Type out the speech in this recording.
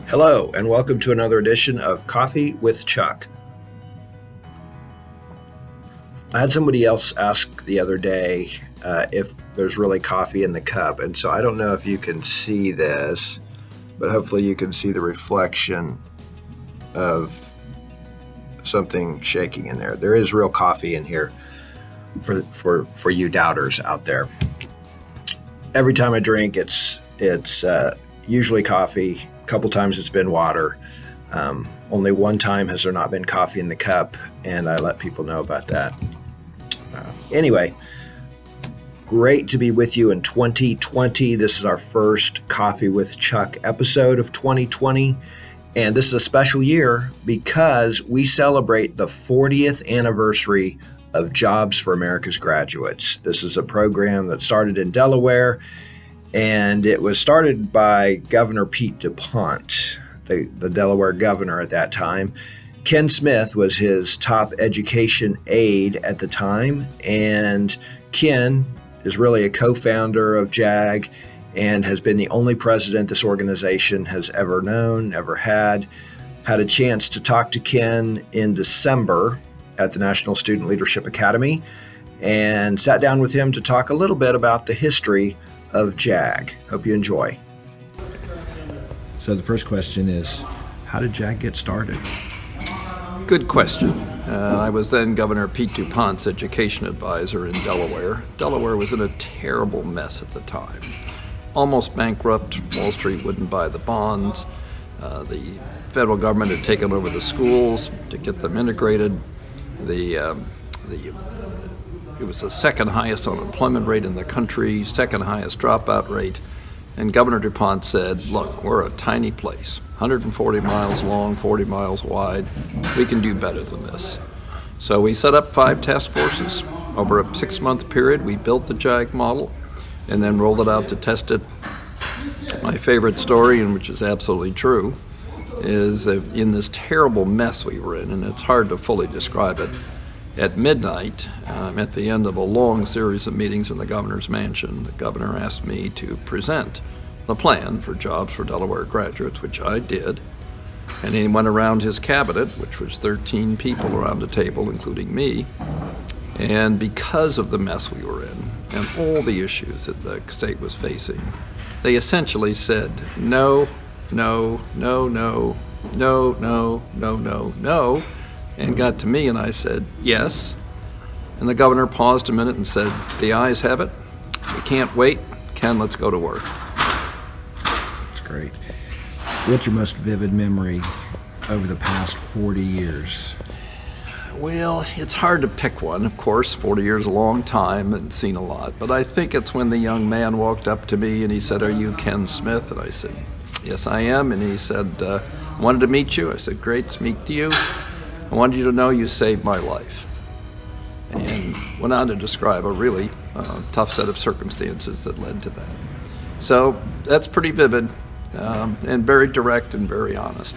Hello, and welcome to another edition of Coffee with Chuck. I had somebody else ask the other day if there's really coffee in the cup, and so I don't know if you can see this, but hopefully you can see the reflection of something shaking in there. There is real coffee in here for you doubters out there. Every time I drink, it's usually coffee. A couple times it's been water. Only one time has there not been coffee in the cup, and I let people know about that. Anyway, great to be with you in 2020. This is our first Coffee with Chuck episode of 2020, and this is a special year because we celebrate the 40th anniversary of Jobs for America's Graduates. This is a program that started in Delaware, and it was started by Governor Pete DuPont, the Delaware governor at that time. Ken Smith was his top education aide at the time, and Ken is really a co-founder of JAG and has been the only president this organization has ever known, ever had. Had a chance to talk to Ken in December at the National Student Leadership Academy and sat down with him to talk a little bit about the history of JAG. Hope you enjoy. So the first question is, how did JAG get started? Good question. I was then Governor Pete DuPont's education advisor in Delaware. Delaware was in a terrible mess at the time. Almost bankrupt. Wall Street wouldn't buy the bonds. The federal government had taken over the schools to get them integrated. It was the second highest unemployment rate in the country, second highest dropout rate. And Governor DuPont said, look, we're a tiny place, 140 miles long, 40 miles wide. We can do better than this. So we set up 5 task forces. Over a 6-month period, we built the JAG model and then rolled it out to test it. My favorite story, and which is absolutely true, is that in this terrible mess we were in, and it's hard to fully describe it, at midnight, at the end of a long series of meetings in the governor's mansion, the governor asked me to present the plan for Jobs for Delaware Graduates, which I did. And he went around his cabinet, which was 13 people around the table, including me. And because of the mess we were in and all the issues that the state was facing, they essentially said, no, no, no, no, no, no, no, no, no, and got to me, and I said, yes. And the governor paused a minute and said, the ayes have it. We can't wait. Ken, let's go to work. That's great. What's your most vivid memory over the past 40 years? Well, it's hard to pick one, of course. 40 years is a long time and seen a lot. But I think it's when the young man walked up to me and he said, are you Ken Smith? And I said, yes, I am. And he said, wanted to meet you. I said, great to meet you. I wanted you to know you saved my life. And went on to describe a really tough set of circumstances that led to that. So that's pretty vivid and very direct and very honest.